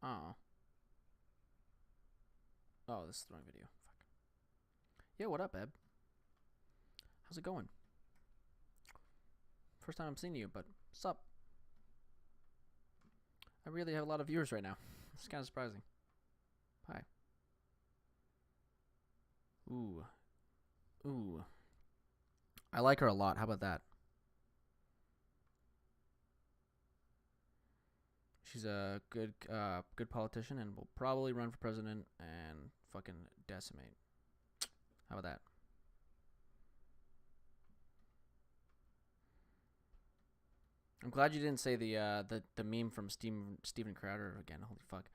Oh. Oh, this is the wrong video. Fuck. Yeah, what up, Eb? How's it going? First time I'm seeing you, but sup? I really have a lot of viewers right now. It's kind of surprising. Hi. Ooh. Ooh. I like her a lot. How about that? She's a good politician and will probably run for president and fucking decimate. How about that? I'm glad you didn't say the meme from Steven Crowder again. Holy fuck,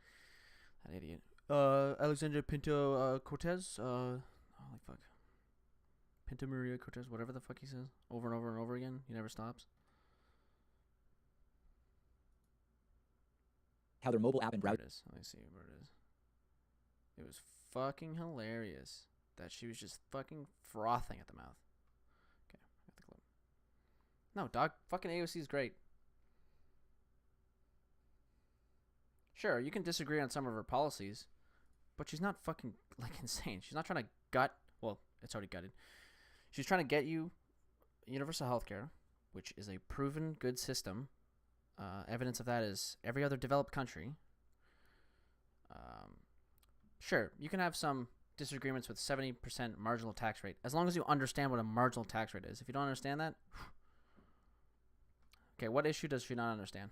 that idiot. Alexandra Pinto Cortez. Holy fuck, Pinto Maria Cortez. Whatever the fuck he says, over and over and over again. He never stops. How their mobile app and There browser. it is. Let me see where it is. It was fucking hilarious that she was just fucking frothing at the mouth. Okay, I got the clip. No, dog. Fucking A.O.C is great. Sure, you can disagree on some of her policies, but she's not fucking like insane. She's not trying to gut. Well, it's already gutted. She's trying to get you universal health care, which is a proven good system. Evidence of that is every other developed country. Um, sure, you can have some disagreements with 70% marginal tax rate as long as you understand what a marginal tax rate is. If you don't understand that, okay, what issue does she not understand?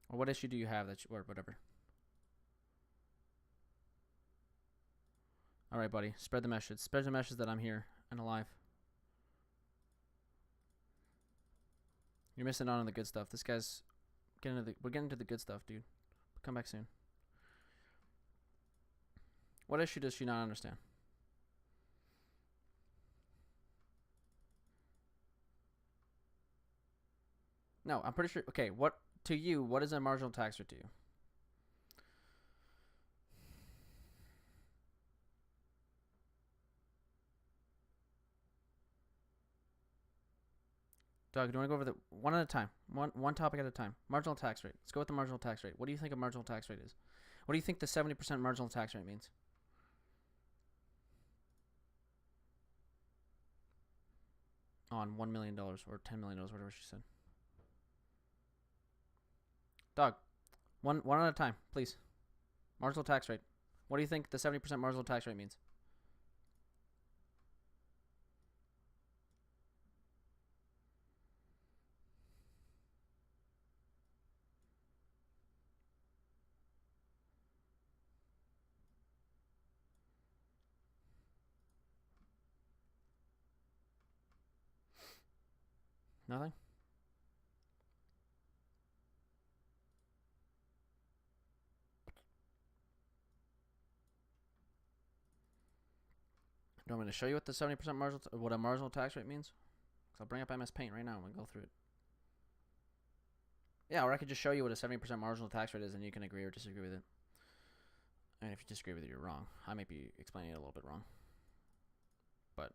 Or what issue do you have or whatever? All right, buddy, spread the message. Spread the message that I'm here and alive. You're missing out on the good stuff. This guy's we're getting to the good stuff, dude. Come back soon. What issue does she not understand? No, I'm pretty sure. Okay, what to you? What is a marginal tax rate to you? Doug, do you want to go over the one at a time? One topic at a time. Marginal tax rate. Let's go with the marginal tax rate. What do you think a marginal tax rate is? What do you think the 70% marginal tax rate means? On $1 million or $10 million, whatever she said. Doug, one at a time, please. Marginal tax rate. What do you think the 70% marginal tax rate means? Nothing? Do you want me to show you what the 70% what a marginal tax rate means? Because I'll bring up MS Paint right now and we'll go through it. Yeah, or I could just show you what a 70% marginal tax rate is and you can agree or disagree with it. And if you disagree with it, you're wrong. I might be explaining it a little bit wrong. But,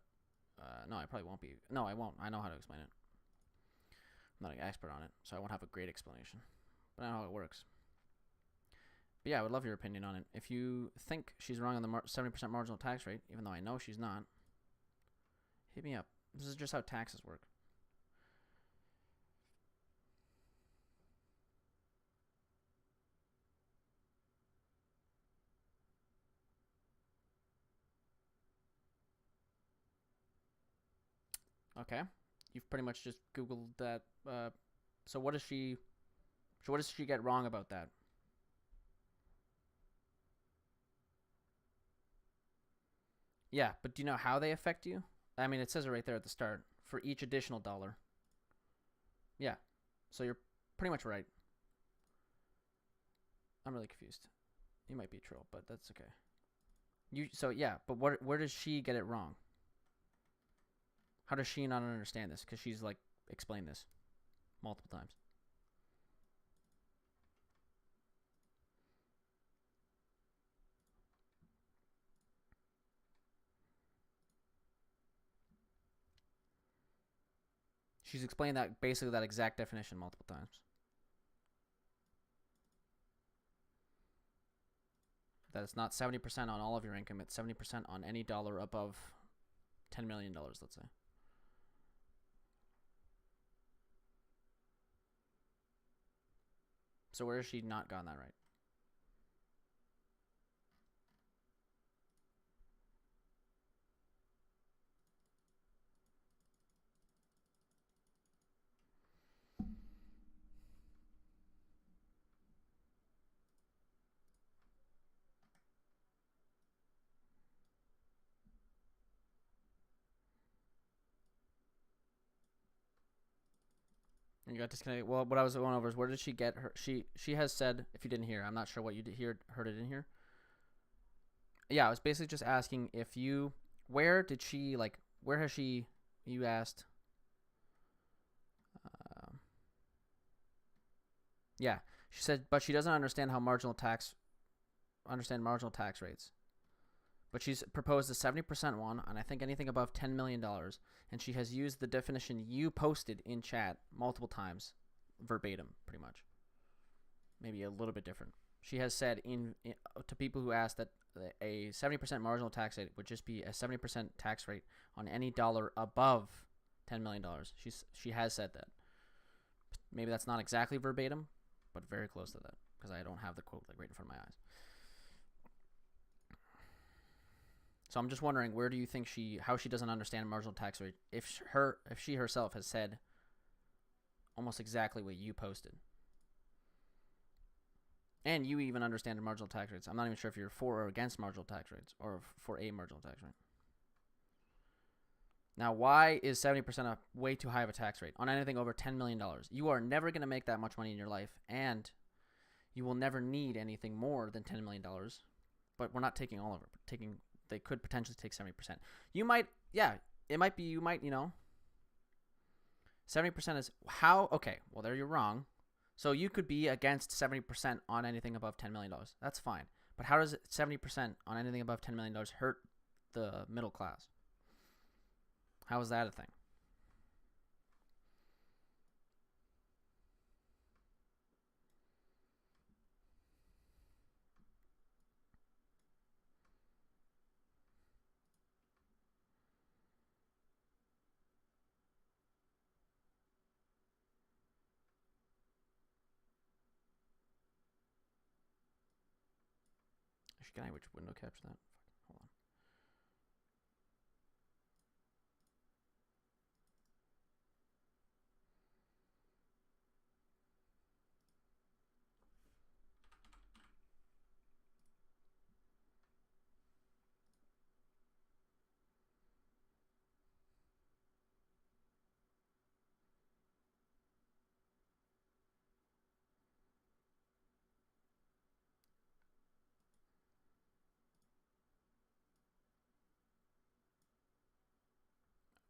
no, I probably won't be. No, I won't. I know how to explain it. I'm not an expert on it, so I won't have a great explanation. But I know how it works. But yeah, I would love your opinion on it. If you think she's wrong on the 70% marginal tax rate, even though I know she's not, hit me up. This is just how taxes work. Okay, you've pretty much just Googled that. So what does she? So what does she get wrong about that? Yeah, but do you know how they affect you? I mean, it says it right there at the start. For each additional dollar. Yeah. So you're pretty much right. I'm really confused. You might be a troll, but that's okay. Yeah, but where does she get it wrong? How does she not understand this? Because she's like explained this multiple times. She's explained that basically that exact definition multiple times. that it's not 70% on all of your income. It's 70% on any dollar above $10 million, let's say. So where has she not gotten that right? You got disconnected. Well, what I was going over is where did she get her? She has said, if you didn't hear, I'm not sure what you heard it in here. Yeah, I was basically just asking if you, where did she, like, where has she, you asked. Yeah, she said, but she doesn't understand marginal tax rates. But she's proposed a 70% one on, I think, anything above $10 million. And she has used the definition you posted in chat multiple times, verbatim, pretty much. Maybe a little bit different. She has said to people who asked that a 70% marginal tax rate would just be a 70% tax rate on any dollar above $10 million. She has said that. Maybe that's not exactly verbatim, but very close to that, because I don't have the quote like right in front of my eyes. So I'm just wondering, where do you think how she doesn't understand marginal tax rate if she herself has said almost exactly what you posted, and you even understand the marginal tax rates. I'm not even sure if you're for or against marginal tax rates, or for a marginal tax rate. Now, why is 70% way too high of a tax rate on anything over $10 million? You are never going to make that much money in your life, and you will never need anything more than $10 million. But we're not taking all of it. They could potentially take 70%. You might, yeah, it might be, 70% is how, okay, well, there you're wrong. So you could be against 70% on anything above $10 million. That's fine. But how does 70% on anything above $10 million hurt the middle class? How is that a thing? Actually, can I which window capture that? Hold on.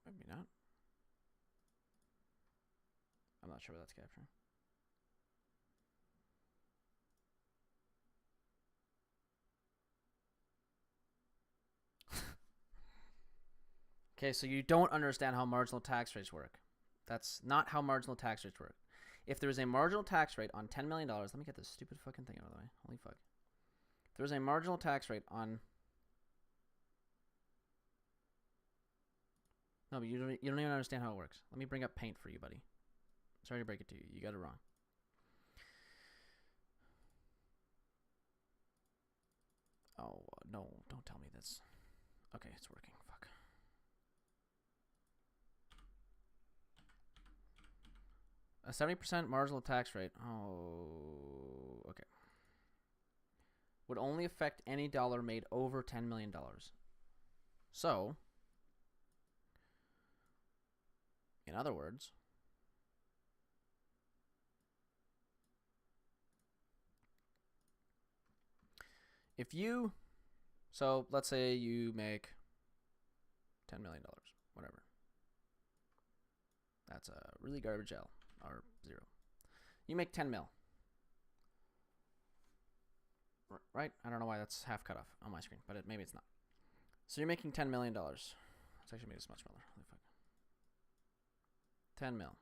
Maybe not. I'm not sure what that's capturing. Okay, so you don't understand how marginal tax rates work. That's not how marginal tax rates work. If there's a marginal tax rate on $10 million, let me get this stupid fucking thing out of the way. Holy fuck. If there's a marginal tax rate on... No, but you don't even understand how it works. Let me bring up paint for you, buddy. Sorry to break it to you. You got it wrong. Oh, no. Don't tell me this. Okay, it's working. Fuck. A 70% marginal tax rate. Oh, okay. Would only affect any dollar made over $10 million. So, in other words, if you, so let's say you make $10 million, whatever. That's a really garbage L, or 0. You make 10 mil. Right? I don't know why that's half cut off on my screen, but maybe it's not. So you're making $10 million. Let's actually make this much smaller. 10 mil.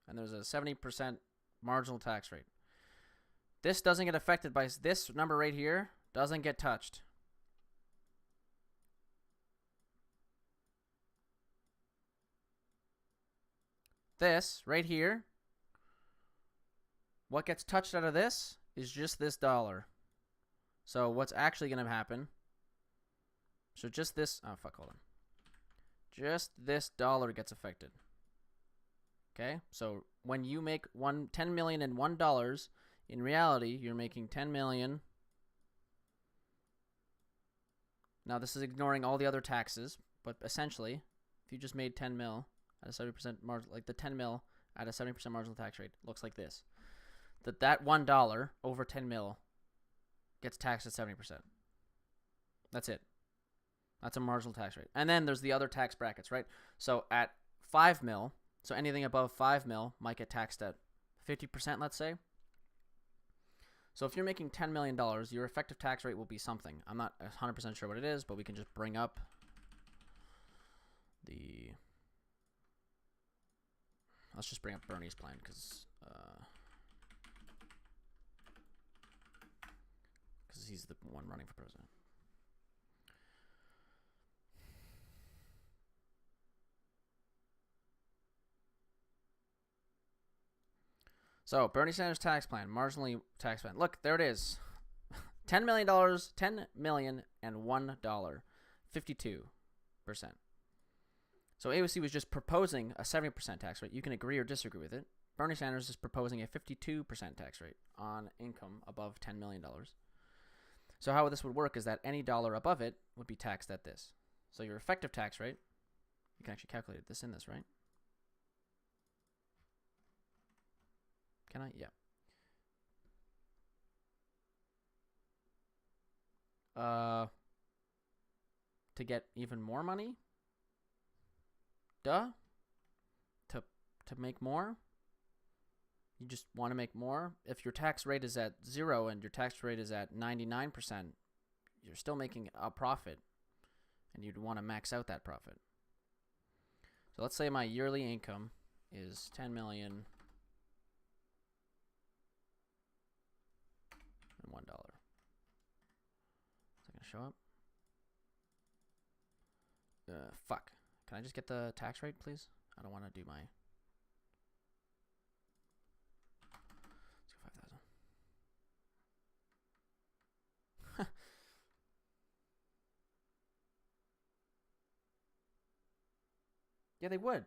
And there's a 70% marginal tax rate. This doesn't get affected by this number right here. Doesn't get touched. This right here, what gets touched out of this is just this dollar. So what's actually going to happen? So just this. Oh, fuck, hold on. Just this dollar gets affected. Okay? So when you make $10 million in $1, in reality, you're making 10 million. Now, this is ignoring all the other taxes, but essentially, if you just made 10 mil at a 70% margin, like the 10 mil at a 70% marginal tax rate, looks like this. That $1 over 10 mil gets taxed at 70%. That's it. That's a marginal tax rate. And then there's the other tax brackets, right? So at 5 mil, so anything above 5 mil might get taxed at 50%, let's say. So if you're making $10 million, your effective tax rate will be something. I'm not 100% sure what it is, but we can just bring up the... Let's just bring up Bernie's plan, because he's the one running for president. So, Bernie Sanders tax plan, marginally tax plan. Look, there it is. $10 million, $10 million and $1, 52%. So AOC was just proposing a 70% tax rate. You can agree or disagree with it. Bernie Sanders is proposing a 52% tax rate on income above $10 million. So how this would work is that any dollar above it would be taxed at this. So your effective tax rate, you can actually calculate this in this, right? Can I? Yeah. To get even more money? Duh. To make more? You just want to make more? If your tax rate is at 0 and your tax rate is at 99%, you're still making a profit, and you'd want to max out that profit. So let's say my yearly income is $10 million and $1. Is it going to show up? Fuck. Can I just get the tax rate, please? I don't want to do my... Let's go 5,000. Yeah, they would.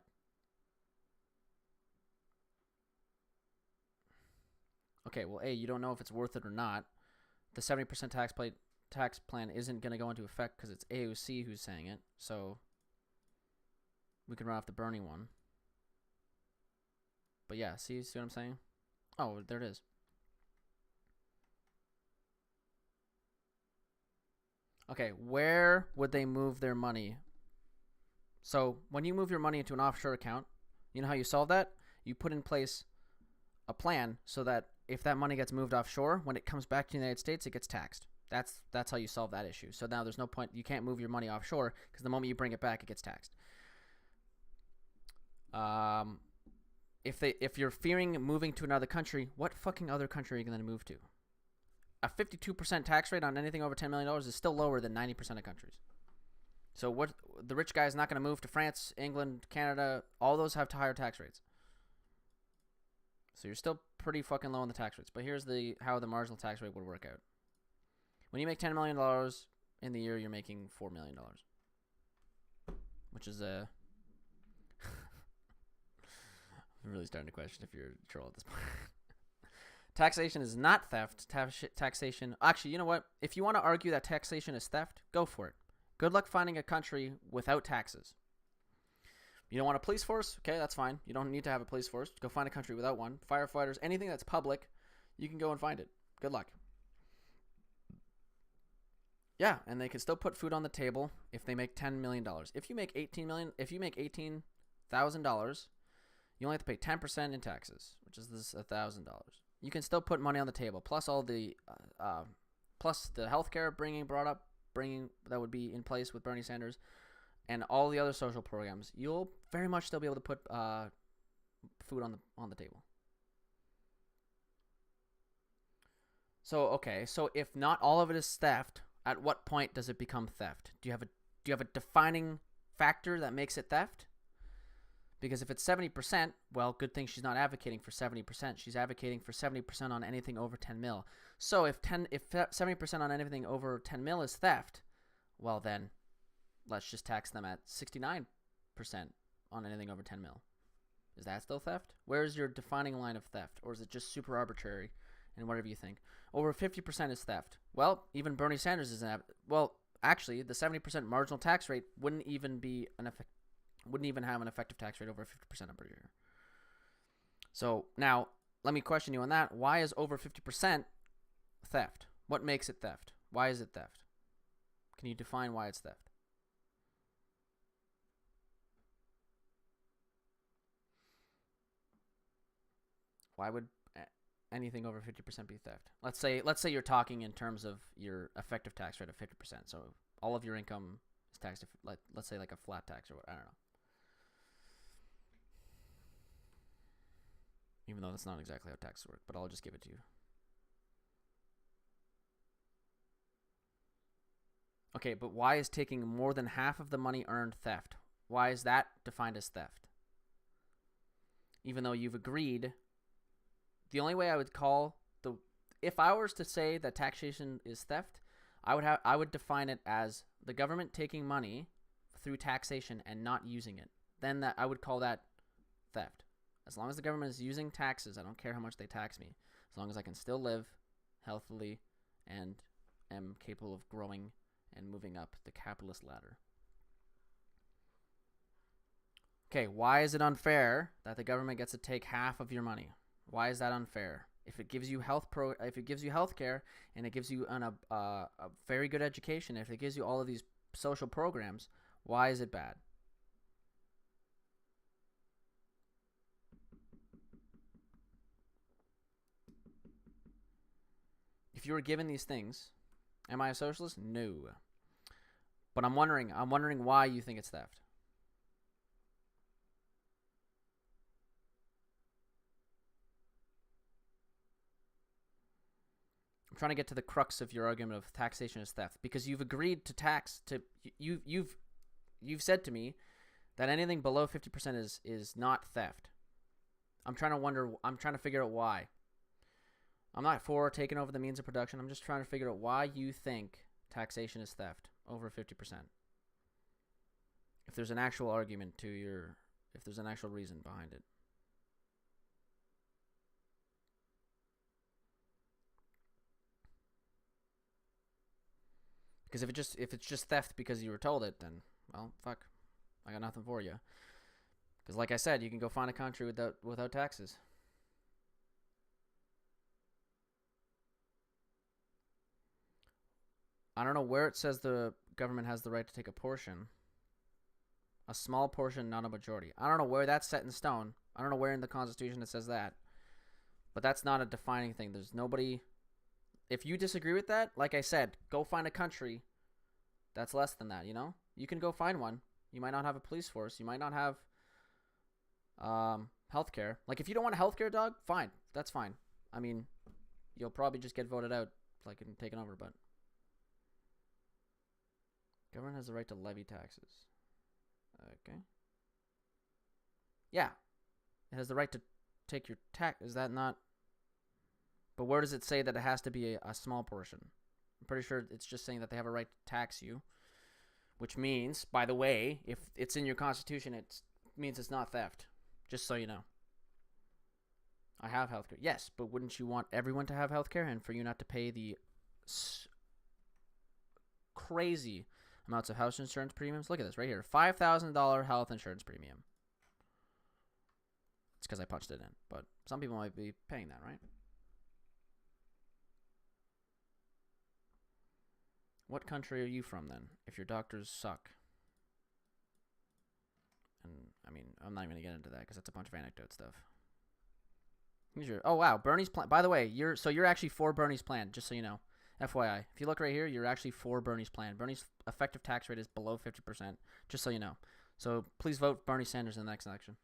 Okay, well, A, you don't know if it's worth it or not. The 70% tax plan isn't going to go into effect because it's A.O.C. who's saying it. So we can run off the Bernie one. But yeah, see what I'm saying? Oh, there it is. Okay, where would they move their money? So when you move your money into an offshore account, you know how you solve that? You put in place a plan so that if that money gets moved offshore, when it comes back to the United States, it gets taxed. That's how you solve that issue. So now there's no point. You can't move your money offshore because the moment you bring it back, it gets taxed. If you're fearing moving to another country, what fucking other country are you going to move to? A 52% tax rate on anything over $10 million is still lower than 90% of countries. So what the rich guy is not going to move to France, England, Canada. All those have higher tax rates. So you're still pretty fucking low on the tax rates. But here's how the marginal tax rate would work out. When you make $10 million in the year, you're making $4 million. Which is I'm really starting to question if you're a troll at this point. Taxation is not theft. Taxation... Actually, you know what? If you want to argue that taxation is theft, go for it. Good luck finding a country without taxes. You don't want a police force? Okay, that's fine. You don't need to have a police force. Go find a country without one. Firefighters, anything that's public, you can go and find it. Good luck. Yeah, and they can still put food on the table if they make $10 million. If you make $18,000, you only have to pay 10% in taxes, which is this $1,000. You can still put money on the table, plus all the plus the healthcare that would be in place with Bernie Sanders, and all the other social programs. You'll very much still be able to put food on the table. Okay, so if not all of it is theft, at what point does it become theft? Do you have a defining factor that makes it theft? Because if it's 70%, well, good thing she's not advocating for 70%. She's advocating for 70% on anything over 10 mil. So if 70% on anything over 10 mil is theft, well then let's just tax them at 69% on anything over 10 mil. Is that still theft? Where is your defining line of theft? Or is it just super arbitrary and whatever you think? Over 50% is theft. Well, even Bernie Sanders isn't. Well, actually, the 70% marginal tax rate wouldn't even have an effective tax rate over 50% per year. So now, let me question you on that. Why is over 50% theft? What makes it theft? Why is it theft? Can you define why it's theft? Why would anything over 50% be theft? Let's say you're talking in terms of your effective tax rate of 50%. So all of your income is taxed, let's say like a flat tax or what, I don't know. Even though that's not exactly how taxes work, but I'll just give it to you. Okay, but why is taking more than half of the money earned theft? Why is that defined as theft? Even though you've agreed, the only way I would call if I was to say that taxation is theft, I would define it as the government taking money through taxation and not using it. Then I would call that theft. As long as the government is using taxes, I don't care how much they tax me. As long as I can still live healthily and am capable of growing and moving up the capitalist ladder. Okay, why is it unfair that the government gets to take half of your money? Why is that unfair? If it gives you health care and it gives you a very good education, if it gives you all of these social programs, why is it bad? If you were given these things, am I a socialist? No. But I'm wondering why you think it's theft. I'm trying to get to the crux of your argument of taxation is theft, because you've agreed to tax you've said to me that anything below 50% is not theft. I'm trying to figure out why. I'm not for taking over the means of production. I'm just trying to figure out why you think taxation is theft over 50%. If there's an actual argument if there's an actual reason behind it. Because if it's just theft because you were told it, then, well, fuck. I got nothing for you. Because like I said, you can go find a country without taxes. I don't know where it says the government has the right to take a portion. A small portion, not a majority. I don't know where that's set in stone. I don't know where in the Constitution it says that. But that's not a defining thing. There's nobody... If you disagree with that, like I said, go find a country that's less than that, you know? You can go find one. You might not have a police force. You might not have healthcare. Like, if you don't want healthcare, dog, fine. That's fine. I mean, you'll probably just get voted out, like, and taken over, but... Government has the right to levy taxes. Okay. Yeah. It has the right to take your tax. Is that not... But where does it say that it has to be a small portion? I'm pretty sure it's just saying that they have a right to tax you, which means, by the way, if it's in your Constitution, it means it's not theft, just so you know. I have healthcare. Yes, but wouldn't you want everyone to have healthcare and for you not to pay the crazy amounts of house insurance premiums? Look at this right here. $5,000 health insurance premium. It's because I punched it in, but some people might be paying that, right? What country are you from, then, if your doctors suck? And, I mean, I'm not even going to get into that because that's a bunch of anecdote stuff. Oh, wow, Bernie's plan. By the way, you're actually for Bernie's plan, just so you know. FYI. If you look right here, you're actually for Bernie's plan. Bernie's effective tax rate is below 50%, just so you know. So please vote Bernie Sanders in the next election.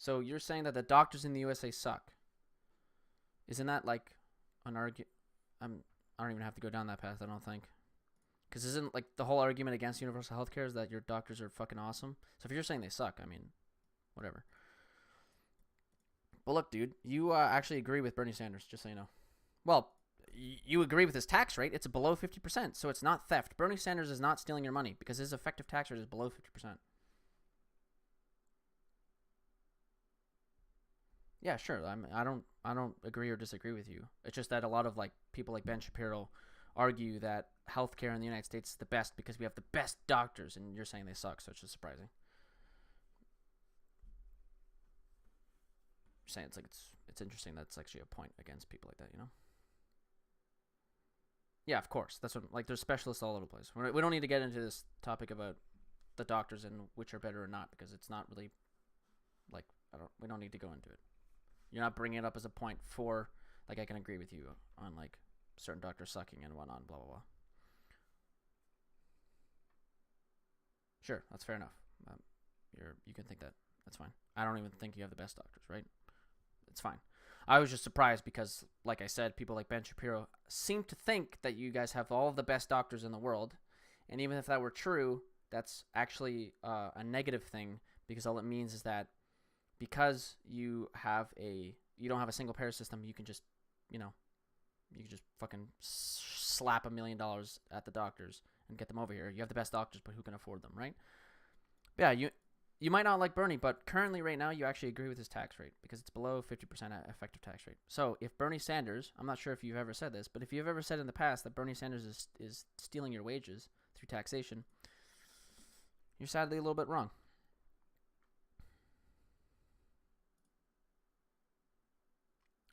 So you're saying that the doctors in the USA suck. Isn't that like an argument? I don't even have to go down that path, I don't think. Because isn't like the whole argument against universal healthcare is that your doctors are fucking awesome? So if you're saying they suck, I mean, whatever. But look, dude, you actually agree with Bernie Sanders, just so you know. Well, you agree with his tax rate. It's below 50%, so it's not theft. Bernie Sanders is not stealing your money because his effective tax rate is below 50%. Yeah, sure. I don't agree or disagree with you. It's just that a lot of like people like Ben Shapiro argue that healthcare in the United States is the best because we have the best doctors, and you're saying they suck, so it's just surprising. You're saying it's like it's interesting that's actually a point against people like that, you know? Yeah, of course. That's what like there's specialists all over the place. We don't need to get into this topic about the doctors and which are better or not because it's not really like we don't need to go into it. You're not bringing it up as a point for like I can agree with you on like certain doctors sucking and whatnot, blah blah blah. Sure, that's fair enough. You can think that. That's fine. I don't even think you have the best doctors, right? It's fine. I was just surprised because, like I said, people like Ben Shapiro seem to think that you guys have all of the best doctors in the world, and even if that were true, that's actually a negative thing because all it means is that because you don't have a single payer system, you can just you can just fucking slap $1 million at the doctors and get them over here. You have the best doctors, but who can afford them, right? But yeah, you might not like Bernie, but currently right now you actually agree with his tax rate because it's below 50% effective tax rate. So if Bernie Sanders, I'm not sure if you've ever said this, but if you've ever said in the past that Bernie Sanders is stealing your wages through taxation, you're sadly a little bit wrong.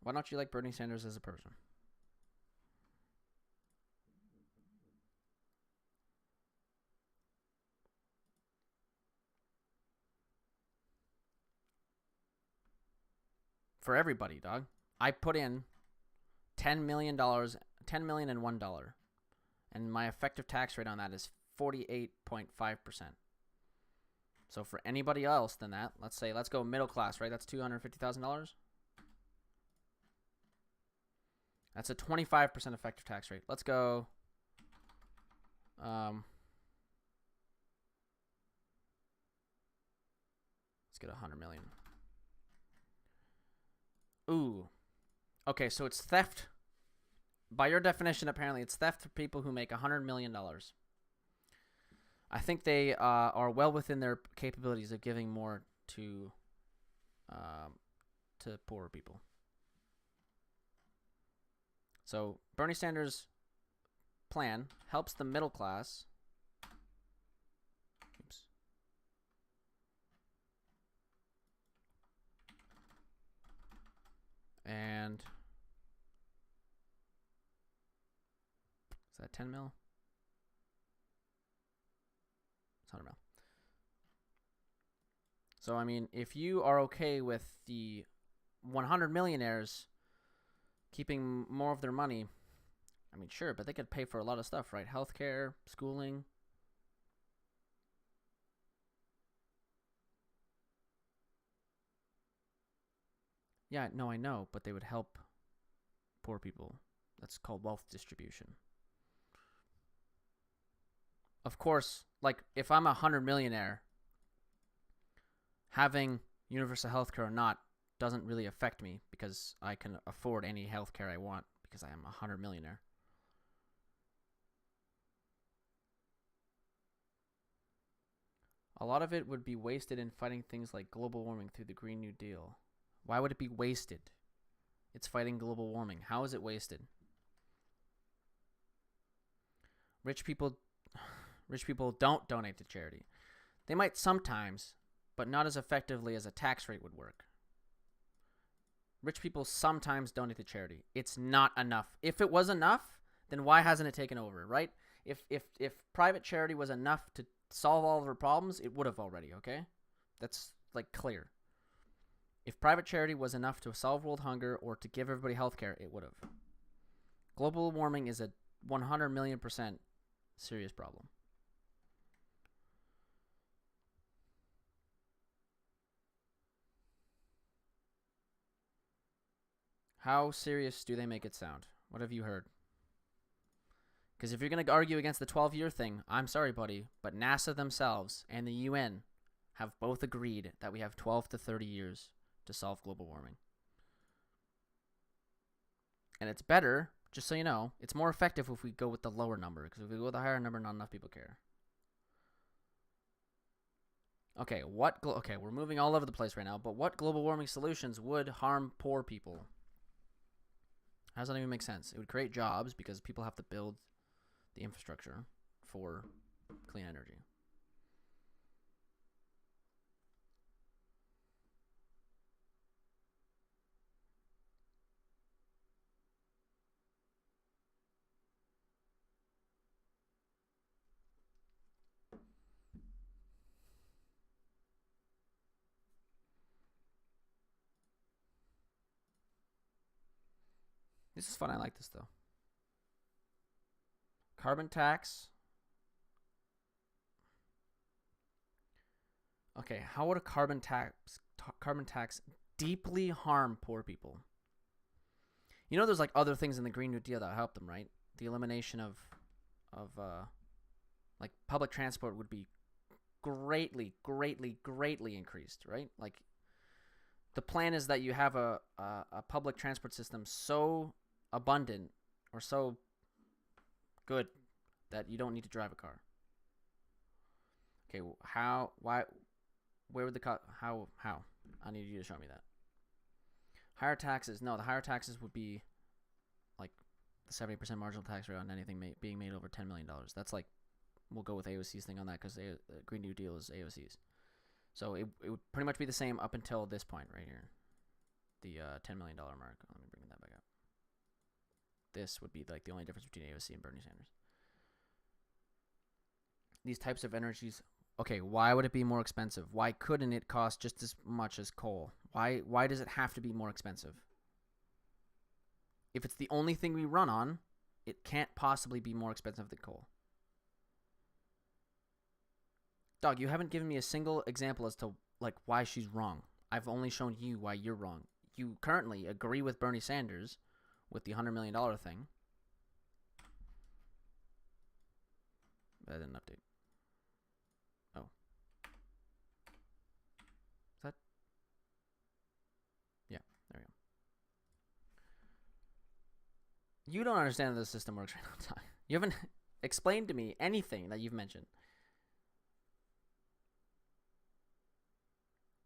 Why don't you like Bernie Sanders as a person? For everybody, dog. I put in $10 million, $10 million and $1, and my effective tax rate on that is 48.5%. So for anybody else than that, let's go middle class, right? That's $250,000. That's a 25% effective tax rate. Let's go. Let's get 100 million. Ooh. Okay, so it's theft. By your definition, apparently, it's theft for people who make $100 million. I think they are well within their capabilities of giving more to poorer people. So Bernie Sanders' plan helps the middle class. Oops. And is that 10 mil? It's 100 mil. So, I mean, if you are okay with the 100 millionaires keeping more of their money, I mean, sure, but they could pay for a lot of stuff, right? Healthcare, schooling. Yeah, no, I know, but they would help poor people. That's called wealth distribution. Of course, like, if I'm 100 millionaire, having universal healthcare or not doesn't really affect me because I can afford any healthcare I want because I am 100 millionaire. A lot of it would be wasted in fighting things like global warming through the Green New Deal. Why would it be wasted? It's fighting global warming. How is it wasted? Rich people don't donate to charity. They might sometimes, but not as effectively as a tax rate would work. Rich people sometimes donate to charity. It's not enough. If it was enough, then why hasn't it taken over, right? If private charity was enough to solve all of our problems, it would have already, okay? That's like clear. If private charity was enough to solve world hunger or to give everybody health care, it would have. Global warming is a 100 million% serious problem. How serious do they make it sound? What have you heard? Because if you're going to argue against the 12-year thing, I'm sorry, buddy, but NASA themselves and the UN have both agreed that we have 12 to 30 years to solve global warming. And it's better, just so you know, it's more effective if we go with the lower number, because if we go with the higher number, not enough people care. Okay, okay, we're moving all over the place right now, but what global warming solutions would harm poor people? How does that even make sense? It would create jobs because people have to build the infrastructure for clean energy. This is fun. I like this, though. Carbon tax. Okay, how would a carbon tax deeply harm poor people? You know, there's like other things in the Green New Deal that help them, right? The elimination of like public transport would be greatly increased, right? Like the plan is that you have a public transport system so abundant or so good that you don't need to drive a car. Okay, how? Why? Where would the how? I need you to show me that. Higher taxes. No, the higher taxes would be like the 70% marginal tax rate on anything being made over $10 million. That's like, we'll go with A.O.C's thing on that because the Green New Deal is A.O.C's. So it would pretty much be the same up until this point right here. The $10 million mark. Let me bring that back up. This would be like the only difference between A.O.C and Bernie Sanders. These types of energies. Okay, why would it be more expensive? Why couldn't it cost just as much as coal? Why does it have to be more expensive? If it's the only thing we run on, it can't possibly be more expensive than coal. Dog, you haven't given me a single example as to like why she's wrong. I've only shown you why you're wrong. You currently agree with Bernie Sanders with the $100 million thing. That didn't update. Oh. Is that? Yeah, there we go. You don't understand how the system works right now, Ty. You haven't explained to me anything that you've mentioned.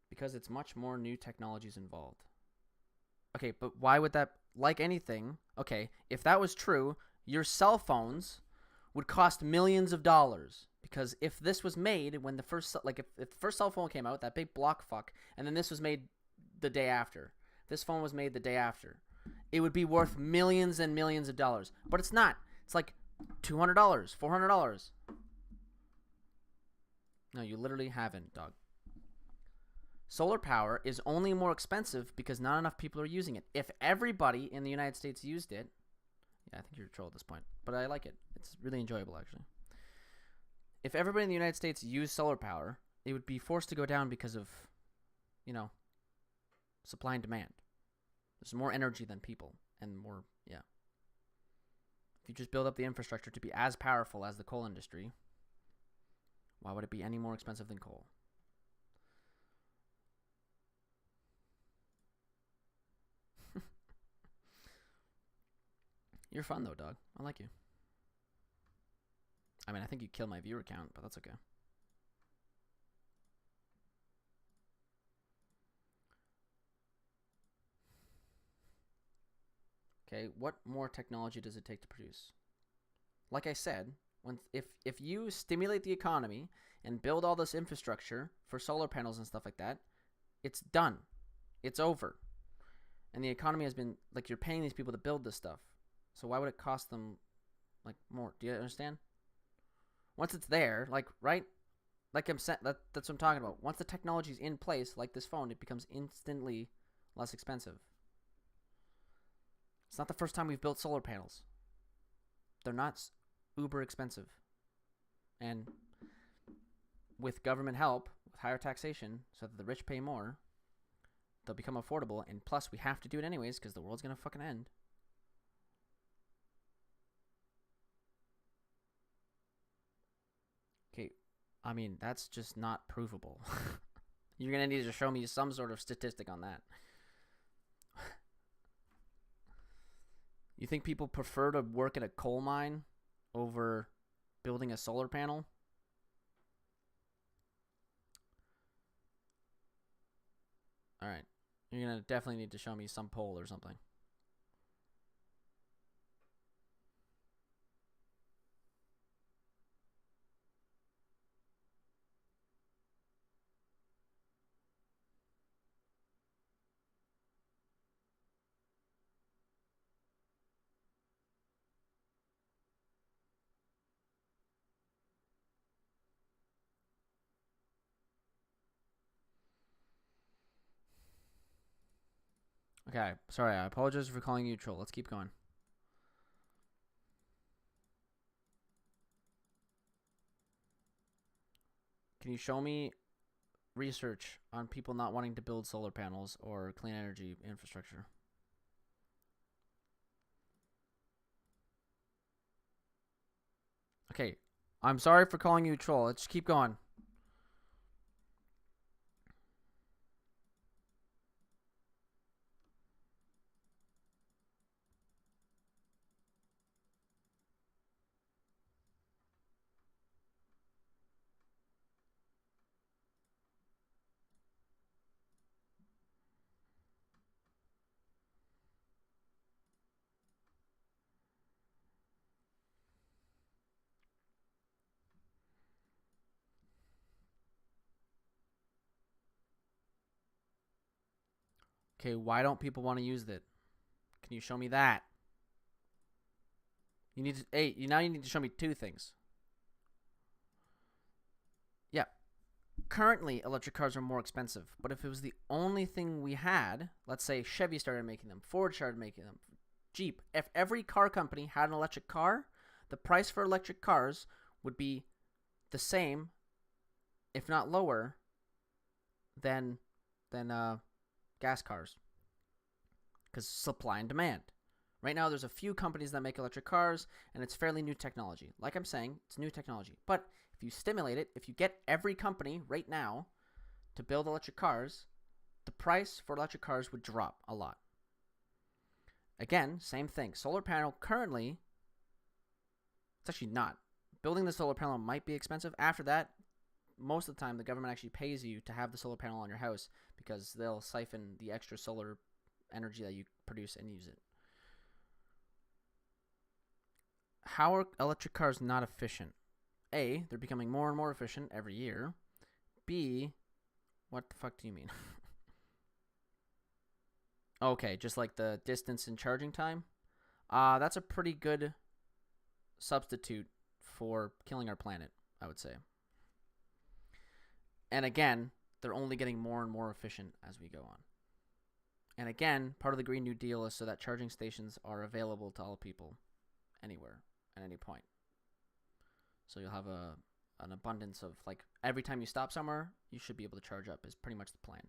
Because it's much more new technologies involved. Okay, but why would that, like anything, okay, if that was true, your cell phones would cost millions of dollars. Because if this was made when the first, like if the first cell phone came out, that big block fuck, and then this was made the day after. This phone was made the day after. It would be worth millions and millions of dollars. But it's not. It's like $200, $400. No, you literally haven't, dog. Solar power is only more expensive because not enough people are using it. If everybody in the United States used it, yeah, I think you're a troll at this point, but I like it. It's really enjoyable, actually. If everybody in the United States used solar power, it would be forced to go down because of, you know, supply and demand. There's more energy than people and more, yeah. If you just build up the infrastructure to be as powerful as the coal industry, why would it be any more expensive than coal? You're fun, though, dog. I like you. I mean, I think you killed my viewer count, but that's okay. Okay, what more technology does it take to produce? Like I said, if you stimulate the economy and build all this infrastructure for solar panels and stuff like that, it's done. It's over. And the economy has been, like, you're paying these people to build this stuff. So why would it cost them, like, more? Do you understand? Once it's there, like, right? Like that's what I'm talking about. Once the technology's in place, like this phone, it becomes instantly less expensive. It's not the first time we've built solar panels. They're not uber expensive. And with government help, with higher taxation, so that the rich pay more, they'll become affordable, and plus we have to do it anyways because the world's gonna fucking end. Okay, I mean that's just not provable. You're gonna need to show me some sort of statistic on that. You think people prefer to work at a coal mine over building a solar panel? All right. You're going to definitely need to show me some poll or something. Okay. Sorry. I apologize for calling you a troll. Let's keep going. Can you show me research on people not wanting to build solar panels or clean energy infrastructure? Okay. I'm sorry for calling you a troll. Let's keep going. Okay, why don't people want to use it? Can you show me that? You need to, hey, now you need to show me two things. Yeah. Currently, electric cars are more expensive, but if it was the only thing we had, let's say Chevy started making them, Ford started making them, Jeep, if every car company had an electric car, the price for electric cars would be the same, if not lower, than gas cars, because supply and demand. Right now, there's a few companies that make electric cars, and it's fairly new technology. Like I'm saying, it's new technology. But if you stimulate it, if you get every company right now to build electric cars, the price for electric cars would drop a lot. Again, same thing. Solar panel currently, it's actually not. Building the solar panel might be expensive. After that, most of the time, the government actually pays you to have the solar panel on your house because they'll siphon the extra solar energy that you produce and use it. How are electric cars not efficient? A, they're becoming more and more efficient every year. B, what the fuck do you mean? Okay, just like the distance and charging time. That's a pretty good substitute for killing our planet, I would say. And again, they're only getting more and more efficient as we go on. And again, part of the Green New Deal is so that charging stations are available to all people anywhere at any point. So you'll have an abundance of, like, every time you stop somewhere, you should be able to charge up is pretty much the plan.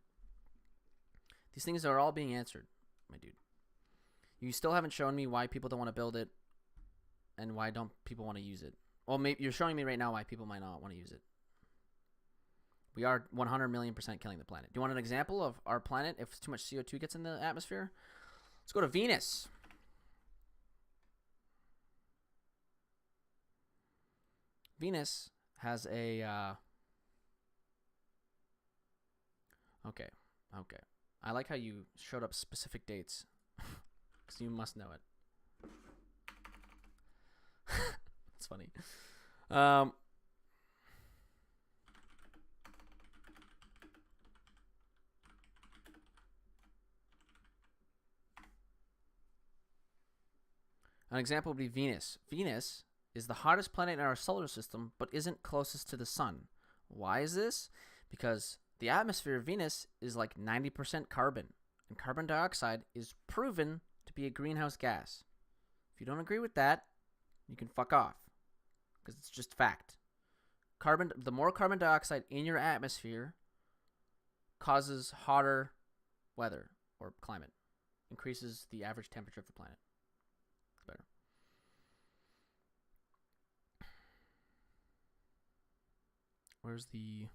These things are all being answered, my dude. You still haven't shown me why people don't want to build it and why don't people want to use it. Well, maybe you're showing me right now why people might not want to use it. We are 100 million% killing the planet. Do you want an example of our planet if too much CO2 gets in the atmosphere? Let's go to Venus. Venus has a okay. I like how you showed up specific dates because you must know it. It's funny. An example would be Venus. Venus is the hottest planet in our solar system, but isn't closest to the sun. Why is this? Because the atmosphere of Venus is like 90% carbon, and carbon dioxide is proven to be a greenhouse gas. If you don't agree with that, you can fuck off, because it's just fact. The more carbon dioxide in your atmosphere causes hotter weather or climate. Increases the average temperature of the planet. It's better. Where's the...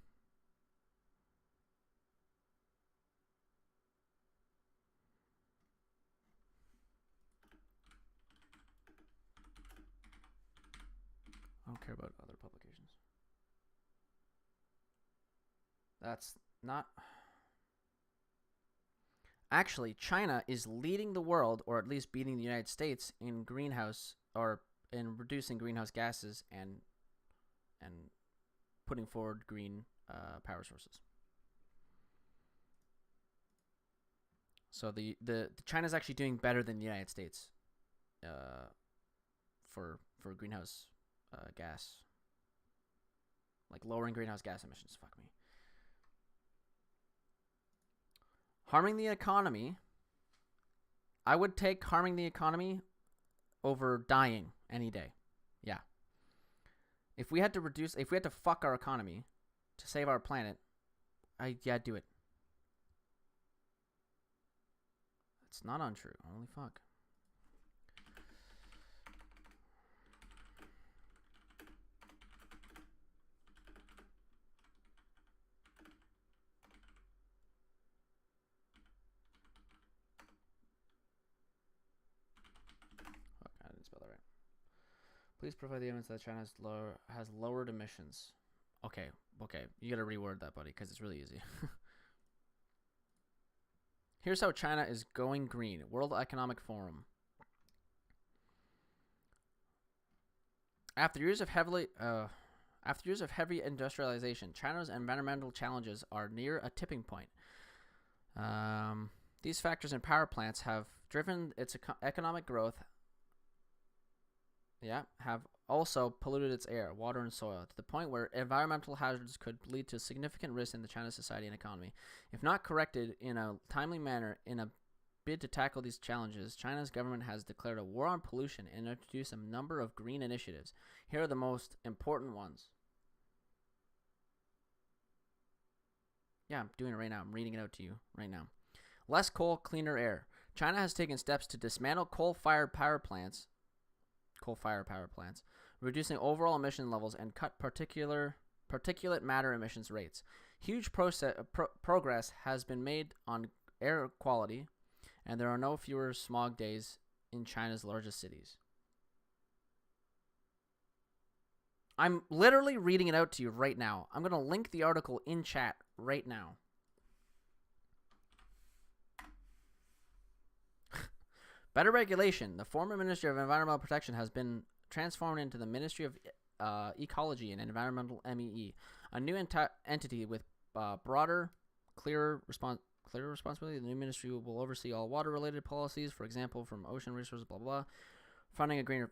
I don't care about other publications. That's not... Actually, China is leading the world, or at least beating the United States, in greenhouse, or in reducing greenhouse gases and putting forward green power sources. So the China's actually doing better than the United States for greenhouse gas, like lowering greenhouse gas emissions. Fuck me. Harming the economy. I would take harming the economy over dying any day. Yeah. If we had to fuck our economy to save our planet, I'd do it. It's not untrue. Holy fuck. I didn't spell that right. Please provide the evidence that China has lowered emissions. Okay. You gotta reword that, buddy, because it's really easy. Here's how China is going green. World Economic Forum. After years of heavy industrialization, China's environmental challenges are near a tipping point. These factors in power plants have driven its economic growth. Have also polluted its air, water, and soil to the point where environmental hazards could lead to significant risk in the China's society and economy. If not corrected in a timely manner in a bid to tackle these challenges, China's government has declared a war on pollution and introduced a number of green initiatives. Here are the most important ones. Yeah, I'm doing it right now. I'm reading it out to you right now. Less coal, cleaner air. China has taken steps to dismantle coal-fired power plants, reducing overall emission levels and cut particulate matter emissions rates. Huge progress has been made on air quality, and there are no fewer smog days in China's largest cities. I'm literally reading it out to you right now. I'm going to link the article in chat right now. Better regulation. The former Ministry of Environmental Protection has been transformed into the Ministry of Ecology and Environmental MEE, a new entity with broader, clearer responsibility. The new ministry will oversee all water-related policies, for example, from ocean resources, blah, blah, blah. Funding a greener...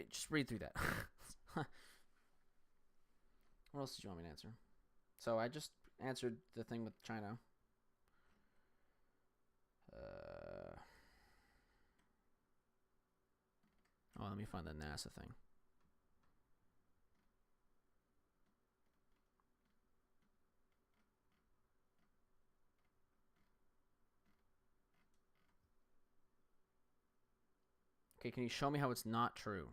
Just read through that. What else did you want me to answer? So I just answered the thing with China. Let me find the NASA thing. Okay, can you show me how it's not true?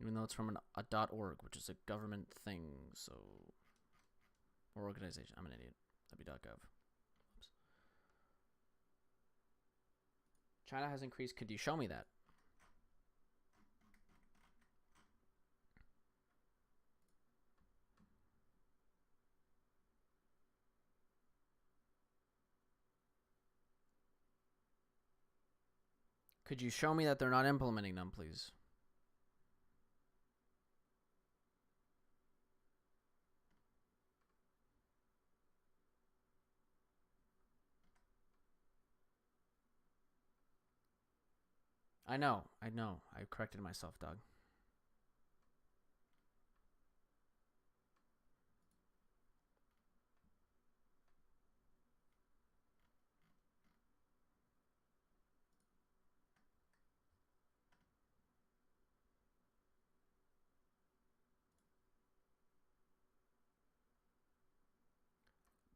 Even though it's from a .org, which is a government thing, so... Or organization. I'm an idiot. That'd be .gov. Oops. China has increased. Could you show me that? Could you show me that they're not implementing them, please? I know. I corrected myself, dog.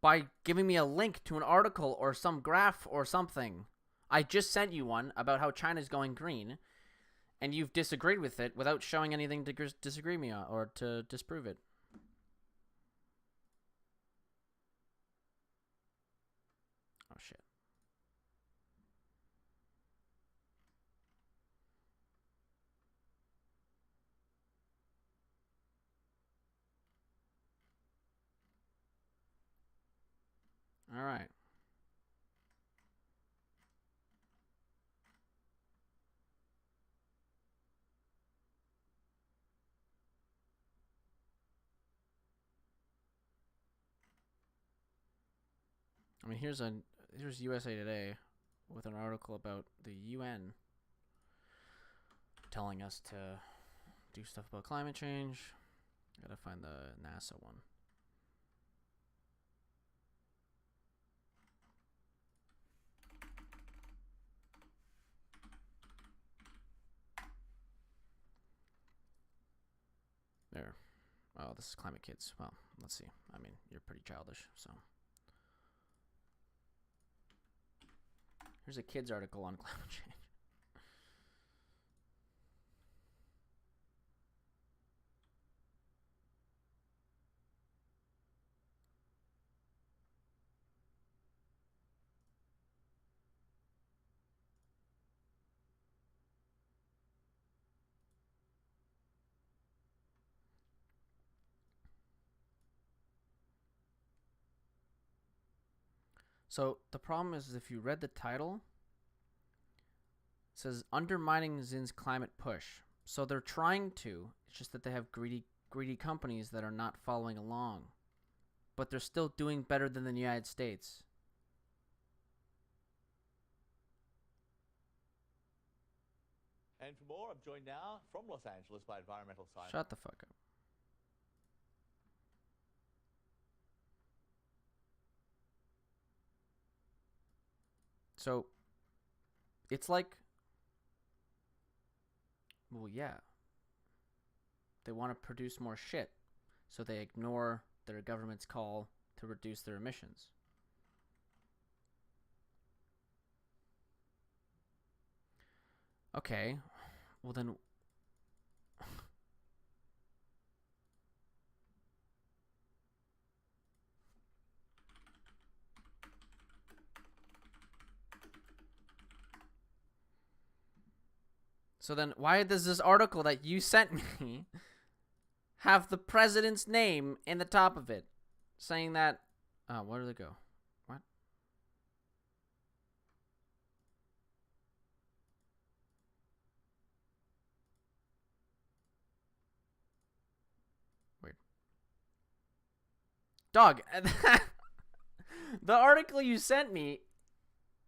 by giving me a link to an article or some graph or something. I just sent you one about how China's going green, and you've disagreed with it without showing anything to disagree me on or to disprove it. Oh, shit. All right. I mean, here's USA Today with an article about the UN telling us to do stuff about climate change. Gotta find the NASA one. There. Oh, this is Climate Kids. Well, let's see. I mean, you're pretty childish, so. Here's a kids article on climate change. So the problem is if you read the title, it says undermining Zin's climate push. So they're trying to. It's just that they have greedy companies that are not following along. But they're still doing better than the United States. And for more, I'm joined now from Los Angeles by environmental scientist. Shut the fuck up. So, it's like, well, yeah. They want to produce more shit, so they ignore their government's call to reduce their emissions. Okay, well then... So then why does this article that you sent me have the president's name in the top of it? Saying that... Oh, where did it go? What? Weird. Dog, the article you sent me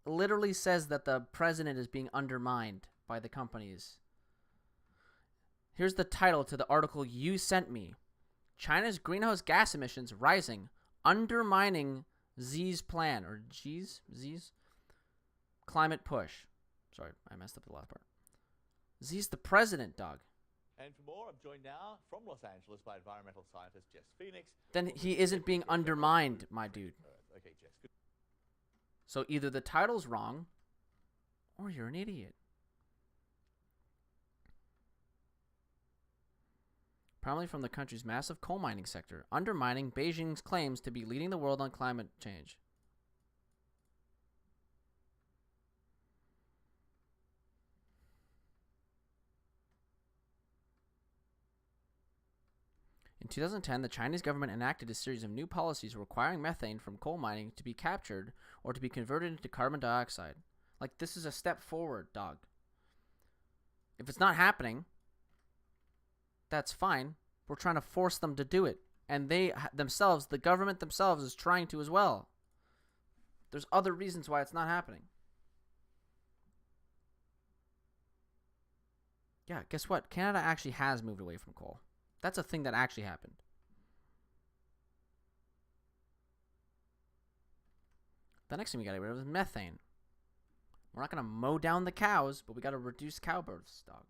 literally says that the president is being undermined by the companies. Here's the title to the article you sent me. China's greenhouse gas emissions rising, undermining Xi's plan, or Xi's climate push. Sorry, I messed up the last part. Xi's the president, dog. And for more, I'm joined now from Los Angeles by environmental scientist Jess Phoenix. Then he isn't being undermined, my dude. Okay, Jess. Good. So either the title's wrong, or you're an idiot. Primarily from the country's massive coal mining sector, undermining Beijing's claims to be leading the world on climate change. In 2010, the Chinese government enacted a series of new policies requiring methane from coal mining to be captured or to be converted into carbon dioxide. Like, this is a step forward, dog. If it's not happening, that's fine. We're trying to force them to do it. And they themselves, the government themselves, is trying to as well. There's other reasons why it's not happening. Yeah, guess what? Canada actually has moved away from coal. That's a thing that actually happened. The next thing we got to get rid of is methane. We're not going to mow down the cows, but we got to reduce cow births, dog.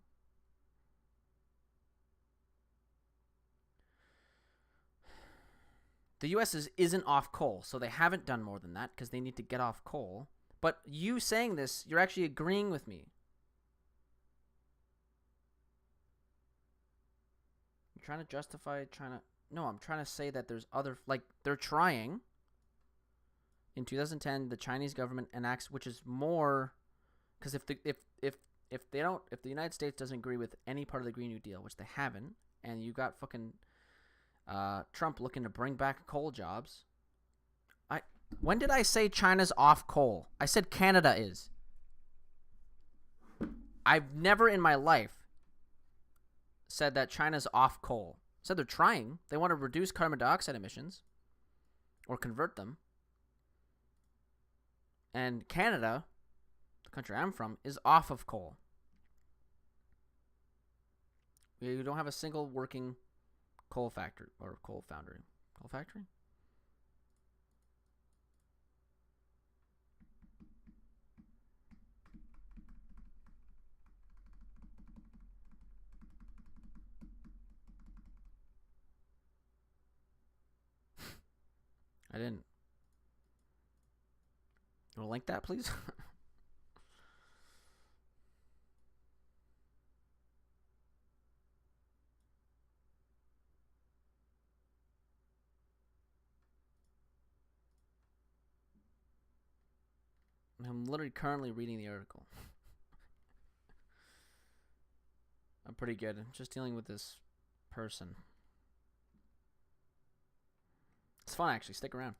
The U.S. isn't off coal, so they haven't done more than that because they need to get off coal. But you saying this, you're actually agreeing with me. You're trying to justify No, I'm trying to say that there's other, like, they're trying. In 2010, the Chinese government enacts, which is more, because if the United States doesn't agree with any part of the Green New Deal, which they haven't, and you got fucking Trump looking to bring back coal jobs. When did I say China's off coal? I said Canada is. I've never in my life said that China's off coal. I said they're trying. They want to reduce carbon dioxide emissions or convert them. And Canada, the country I'm from, is off of coal. You don't have a single working coal factory or coal foundry. Coal factory? I didn't. You want to link that, please? I'm literally currently reading the article. I'm pretty good. I'm just dealing with this person. It's fun, actually. Stick around.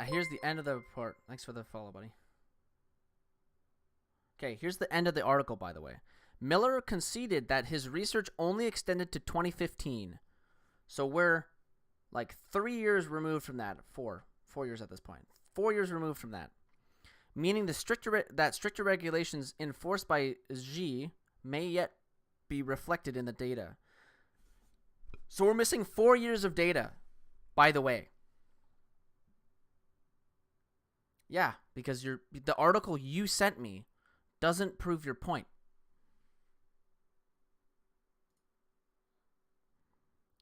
Here's the end of the report. Thanks for the follow, buddy. Okay, here's the end of the article, by the way. Miller conceded that his research only extended to 2015. So we're like 3 years removed from that. 4 years at this point. 4 years removed from that. Meaning that stricter regulations enforced by Xi may yet be reflected in the data. So we're missing 4 years of data, by the way. Yeah, because the article you sent me doesn't prove your point.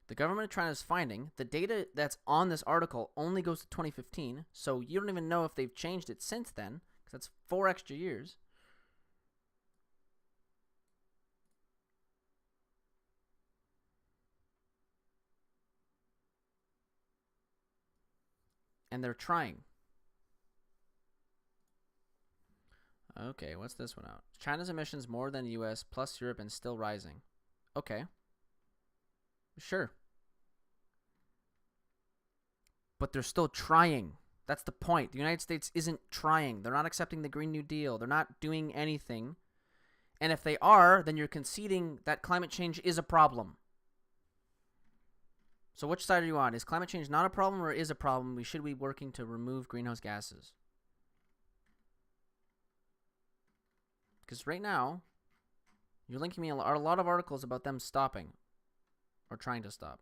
The government of China's finding the data that's on this article only goes to 2015, so you don't even know if they've changed it since then, because that's 4 extra years. And they're trying. Okay, what's this one out? China's emissions more than US plus Europe and still rising. Okay. Sure. But they're still trying. That's the point. The United States isn't trying. They're not accepting the Green New Deal. They're not doing anything. And if they are, then you're conceding that climate change is a problem. So which side are you on? Is climate change not a problem or is a problem? We should be working to remove greenhouse gases. Because right now, you're linking me a lot of articles about them stopping or trying to stop.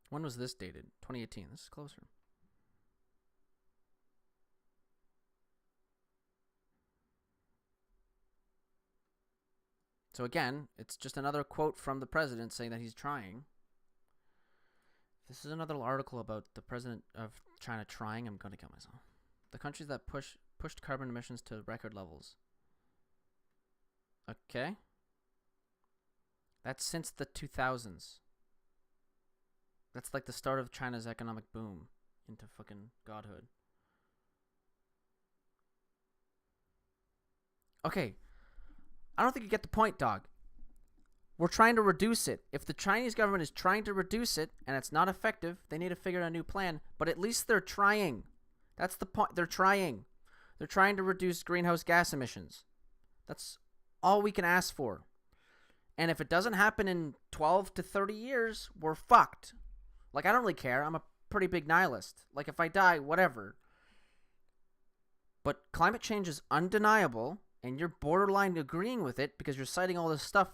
When was this dated? 2018. This is closer. So again, it's just another quote from the president saying that he's trying. This is another article about the president of China trying. I'm going to kill myself. The countries that pushed carbon emissions to record levels. Okay. That's since the 2000s. That's like the start of China's economic boom into fucking godhood. Okay. I don't think you get the point, dog. We're trying to reduce it. If the Chinese government is trying to reduce it and it's not effective, they need to figure out a new plan. But at least they're trying. That's the point. They're trying. They're trying to reduce greenhouse gas emissions. That's all we can ask for. And if it doesn't happen in 12 to 30 years, we're fucked. Like, I don't really care. I'm a pretty big nihilist. Like, if I die, whatever. But climate change is undeniable, and you're borderline agreeing with it because you're citing all this stuff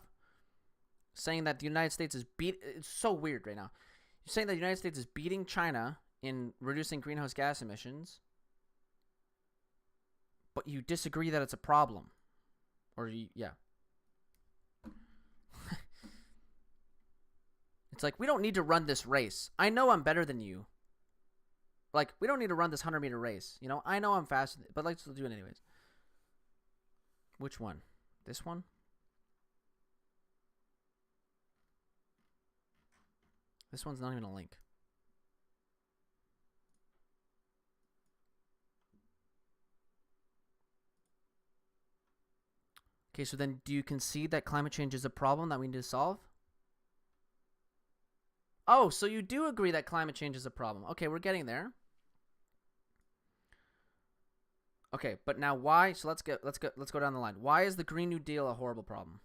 saying that the United States is it's so weird right now. You're saying that the United States is beating China in reducing greenhouse gas emissions, but you disagree that it's a problem. Or yeah. It's like, we don't need to run this race. I know I'm better than you. Like, we don't need to run this 100-meter race. You know, I know I'm faster, but let's do it anyways. Which one? This one? This one's not even a link. Okay, so then do you concede that climate change is a problem that we need to solve? Oh, so you do agree that climate change is a problem. Okay, we're getting there. Okay, but now why? So let's go down the line. Why is the Green New Deal a horrible problem?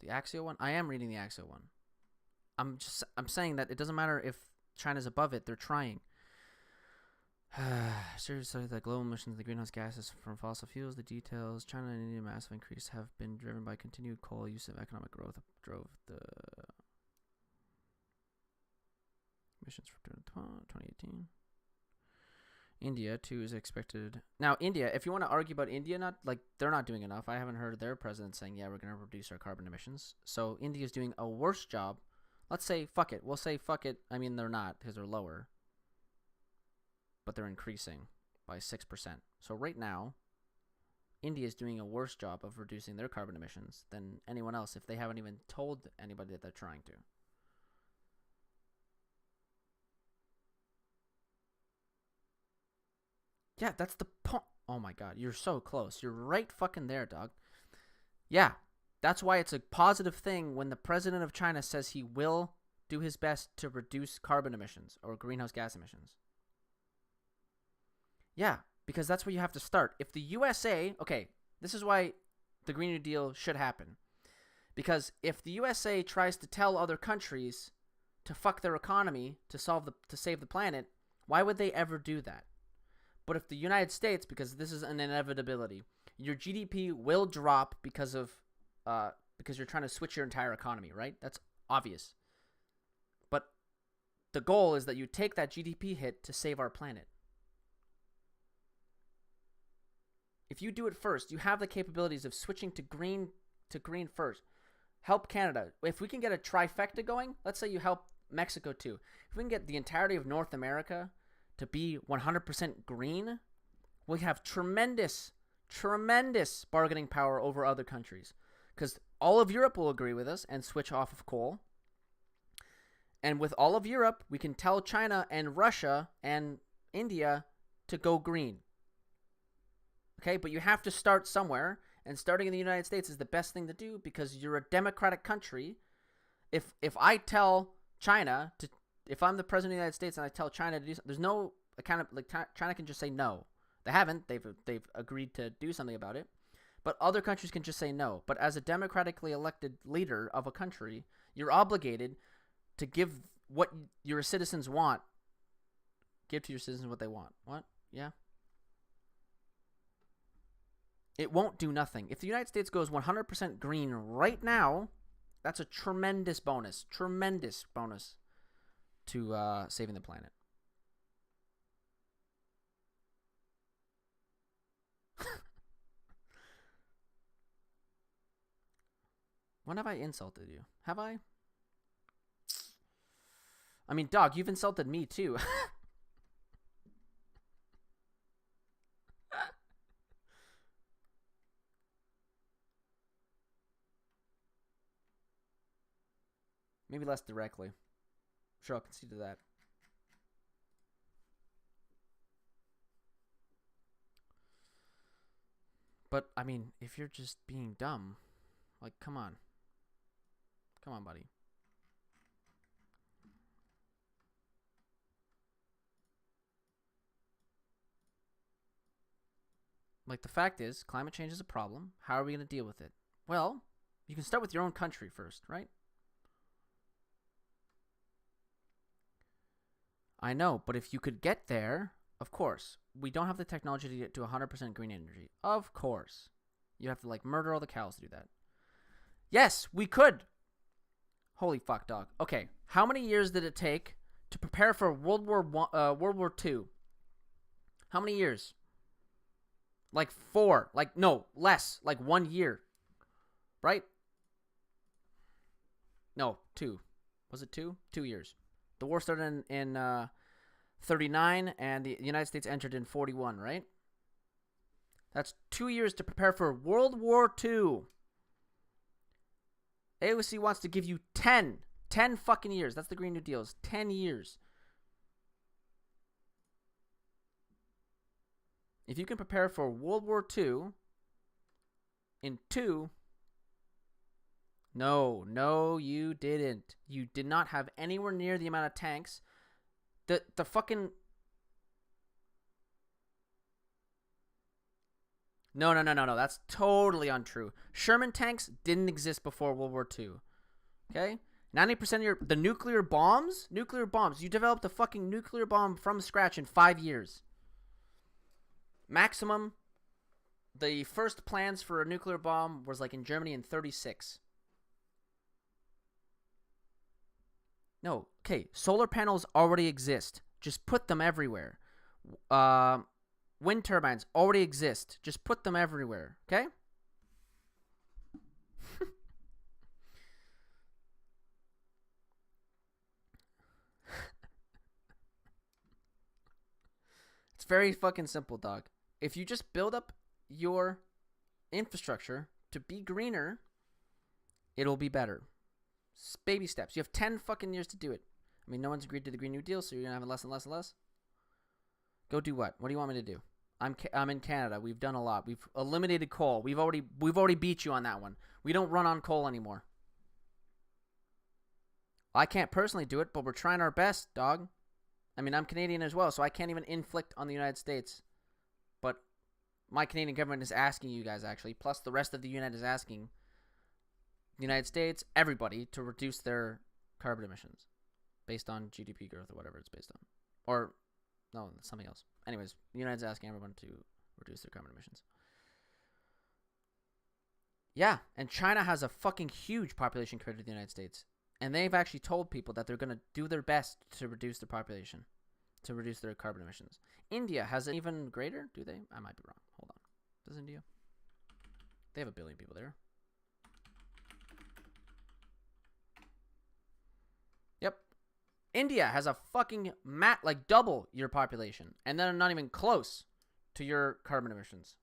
The Axial one? I am reading the Axial one. I'm saying that it doesn't matter if China's above it, they're trying. Seriously, the global emissions of the greenhouse gases from fossil fuels, the details, China and India massive increase have been driven by continued coal use of economic growth drove the emissions for 2018. India too is expected. Now India, if you want to argue about India, they're not doing enough. I haven't heard their president saying, yeah, we're going to reduce our carbon emissions. So India is doing a worse job. Let's say fuck it. We'll say fuck it. I mean, they're not because they're lower. But they're increasing by 6%. So right now, India is doing a worse job of reducing their carbon emissions than anyone else if they haven't even told anybody that they're trying to. Yeah, that's the point. Oh my god, you're so close. You're right fucking there, dog. Yeah, that's why it's a positive thing when the president of China says he will do his best to reduce carbon emissions or greenhouse gas emissions. Yeah, because that's where you have to start. If the USA, okay, this is why the Green New Deal should happen. Because if the USA tries to tell other countries to fuck their economy to save the planet, why would they ever do that? But if the United States, because this is an inevitability, your GDP will drop because you're trying to switch your entire economy, right? That's obvious. But the goal is that you take that GDP hit to save our planet. If you do it first, you have the capabilities of switching to green first. Help Canada. If we can get a trifecta going, let's say you help Mexico too. If we can get the entirety of North America to be 100% green, we have tremendous bargaining power over other countries. Because all of Europe will agree with us and switch off of coal. And with all of Europe, we can tell China and Russia and India to go green. Okay, but you have to start somewhere, and starting in the United States is the best thing to do because you're a democratic country. If I tell China to, if I'm the president of the United States and I tell China to do something, there's no kind of like China can just say no. They haven't. They've agreed to do something about it, but other countries can just say no. But as a democratically elected leader of a country, you're obligated to give what your citizens want. Give to your citizens what they want. What? Yeah. It won't do nothing. If the United States goes 100% green right now, that's a tremendous bonus to saving the planet. When have I insulted you? Have I? I mean, dog, you've insulted me too. Maybe less directly. Sure, I'll concede to that. But, I mean, if you're just being dumb, like, come on. Come on, buddy. Like, the fact is, climate change is a problem. How are we going to deal with it? Well, you can start with your own country first, right? I know, but if you could get there, of course. We don't have the technology to get to 100% green energy. Of course. You have to, like, murder all the cows to do that. Yes, we could. Holy fuck, dog. Okay, how many years did it take to prepare for World War II. How many years? Like 4. Like, no, less. Like 1 year. Right? No, 2. Was it 2? 2 years. The war started in 39, and the United States entered in 41, right? That's 2 years to prepare for World War II. AOC wants to give you 10 fucking years. That's the Green New Deal. 10 years. If you can prepare for World War II in 2... No, you didn't. You did not have anywhere near the amount of tanks. The fucking... No. That's totally untrue. Sherman tanks didn't exist before World War II. Okay? 90% of the nuclear bombs. You developed a fucking nuclear bomb from scratch in 5 years. Maximum. The first plans for a nuclear bomb was like in Germany in 36. No. Okay. Solar panels already exist. Just put them everywhere. Wind turbines already exist. Just put them everywhere. Okay? It's very fucking simple, dog. If you just build up your infrastructure to be greener, it'll be better. Baby steps. You have 10 fucking years to do it. I mean, no one's agreed to the Green New Deal, so you're going to have less and less and less. Go do what? What do you want me to do? I'm in Canada. We've done a lot. We've eliminated coal. We've already beat you on that one. We don't run on coal anymore. I can't personally do it, but we're trying our best, dog. I mean, I'm Canadian as well, so I can't even inflict on the United States. But my Canadian government is asking you guys, actually, plus the rest of the United is asking the United States, everybody, to reduce their carbon emissions based on GDP growth or whatever it's based on. Or, no, something else. Anyways, the United's asking everyone to reduce their carbon emissions. Yeah, and China has a fucking huge population compared to the United States. And they've actually told people that they're going to do their best to reduce their population, to reduce their carbon emissions. India has an even greater, do they? I might be wrong. Hold on. Does India? They have 1 billion people there. Yep. India has a fucking like double your population, and they're not even close to your carbon emissions.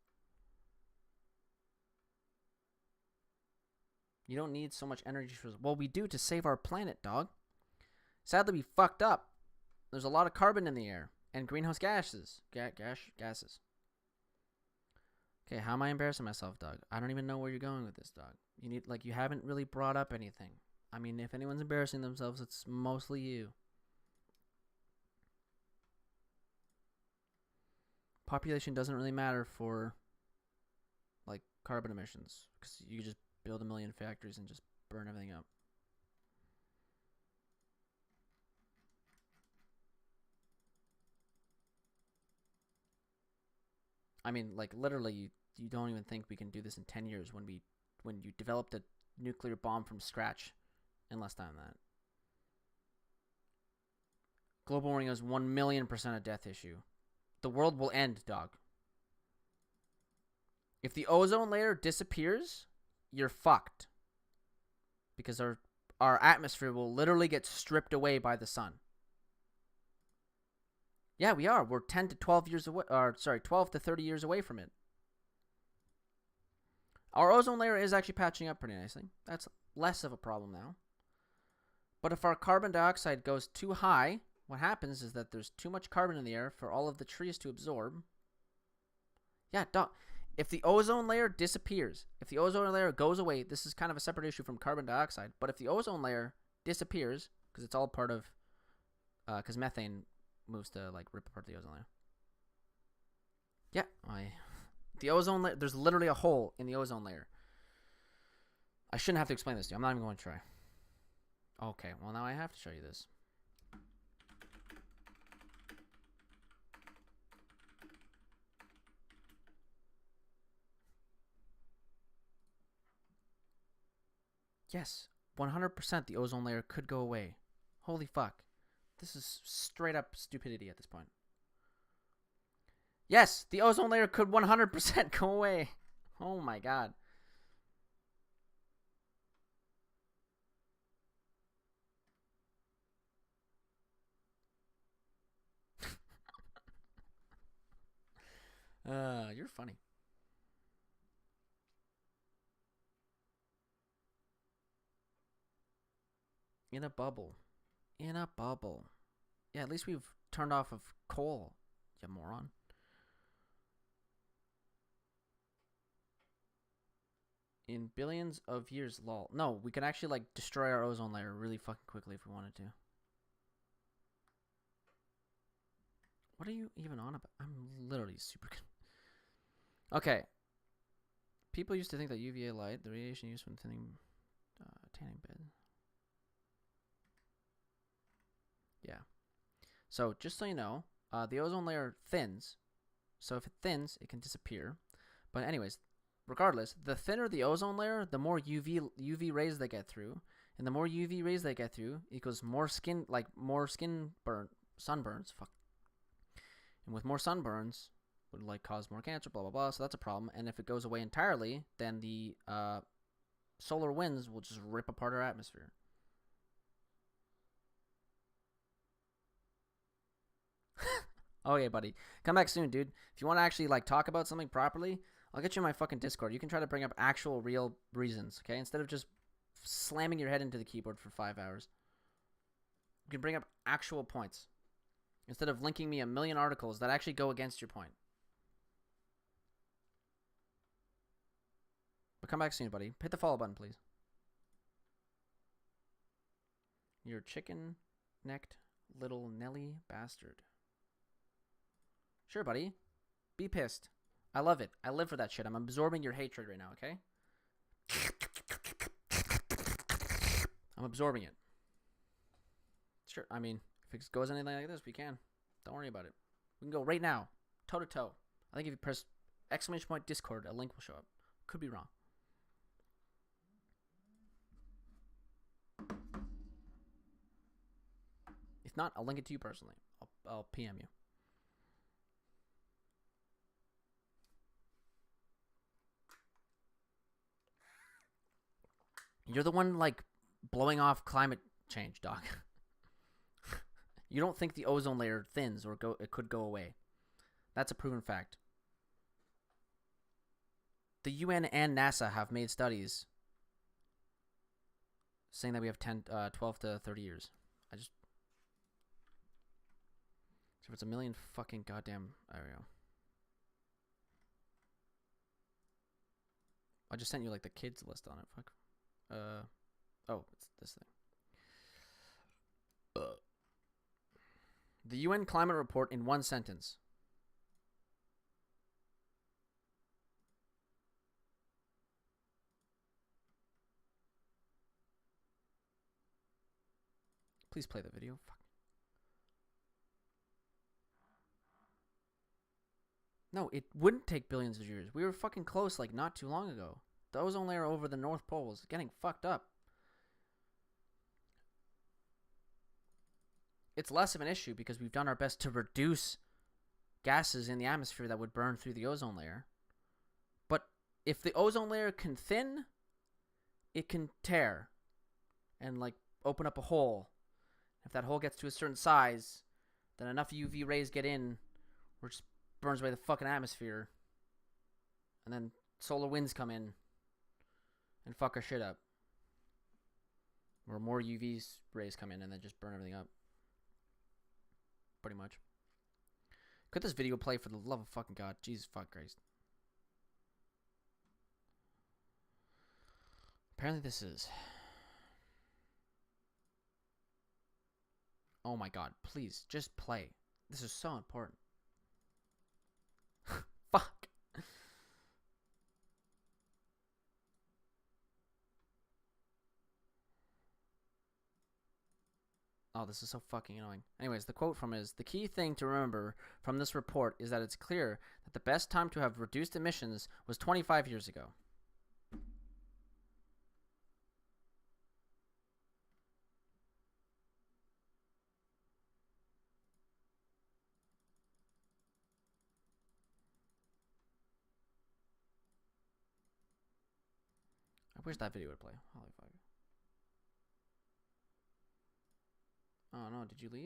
You don't need so much energy for... Well, we do to save our planet, dog. Sadly, we fucked up. There's a lot of carbon in the air and greenhouse gases. Gases. Okay, how am I embarrassing myself, dog? I don't even know where you're going with this, dog. You haven't really brought up anything. I mean, if anyone's embarrassing themselves, it's mostly you. Population doesn't really matter for, like, carbon emissions, because you just build 1 million factories and just burn everything up. I mean, like, literally, you don't even think we can do this in 10 years when you developed a nuclear bomb from scratch in less time than that. Global warming is 1,000,000% a death issue. The world will end, dog. If the ozone layer disappears, you're fucked. Because our atmosphere will literally get stripped away by the sun. Yeah, we are. We're 10 to 12 years away, 12 to 30 years away from it. Our ozone layer is actually patching up pretty nicely. That's less of a problem now. But if our carbon dioxide goes too high, what happens is that there's too much carbon in the air for all of the trees to absorb. Yeah, if the ozone layer disappears, if the ozone layer goes away, this is kind of a separate issue from carbon dioxide, but if the ozone layer disappears, because it's all part of, because methane moves to, like, rip apart the ozone layer. Yeah, the ozone layer, there's literally a hole in the ozone layer. I shouldn't have to explain this to you. I'm not even going to try. Okay, well, now I have to show you this. Yes, 100% the ozone layer could go away. Holy fuck. This is straight up stupidity at this point. Yes, the ozone layer could 100% go away. Oh my god. You're funny. In a bubble. In a bubble. Yeah, at least we've turned off of coal, you moron. In billions of years, lol. No, we can actually like destroy our ozone layer really fucking quickly if we wanted to. What are you even on about? I'm literally super. Okay. People used to think that UVA light, the radiation used when thinning, tanning bed. Yeah. So just so you know, the ozone layer thins. So if it thins, it can disappear. But anyways, regardless, the thinner the ozone layer, the more UV rays they get through, and the more UV rays they get through equals more skin sunburns. Fuck. And with more sunburns, would like cause more cancer. Blah blah blah. So that's a problem. And if it goes away entirely, then the solar winds will just rip apart our atmosphere. Okay, buddy. Come back soon, dude. If you want to actually like talk about something properly, I'll get you in my fucking Discord. You can try to bring up actual real reasons, okay? Instead of just slamming your head into the keyboard for 5 hours. You can bring up actual points. Instead of linking me a million articles that actually go against your point. But come back soon, buddy. Hit the follow button, please. You're chicken-necked little Nelly bastard. Sure, buddy. Be pissed. I love it. I live for that shit. I'm absorbing your hatred right now, okay? I'm absorbing it. Sure. I mean, if it goes anything like this, we can. Don't worry about it. We can go right now. Toe to toe. I think if you press ! Discord, a link will show up. Could be wrong. If not, I'll link it to you personally. I'll PM you. You're the one, like, blowing off climate change, Doc. You don't think the ozone layer thins or it could go away. That's a proven fact. The UN and NASA have made studies saying that we have 12 to 30 years. So if it's a million fucking goddamn... There we go. I just sent you, like, the kids list on it. Fuck. Oh, it's this thing. The UN climate report in one sentence. Please play the video. Fuck. No, it wouldn't take billions of years. We were fucking close, like, not too long ago. The ozone layer over the North Pole is getting fucked up. It's less of an issue because we've done our best to reduce gases in the atmosphere that would burn through the ozone layer. But if the ozone layer can thin, it can tear and, like, open up a hole. If that hole gets to a certain size, then enough UV rays get in where it just burns away the fucking atmosphere. And then solar winds come in and fuck our shit up. Or more UV rays come in and then just burn everything up. Pretty much. Could this video play for the love of fucking God? Jesus fuck Christ. Apparently this is... Oh my God, please, just play. This is so important. Fuck. Oh, this is so fucking annoying. Anyways, the quote from it is, "The key thing to remember from this report is that it's clear that the best time to have reduced emissions was 25 years ago." wish that video would play. Holy fuck. Oh no, did you leave?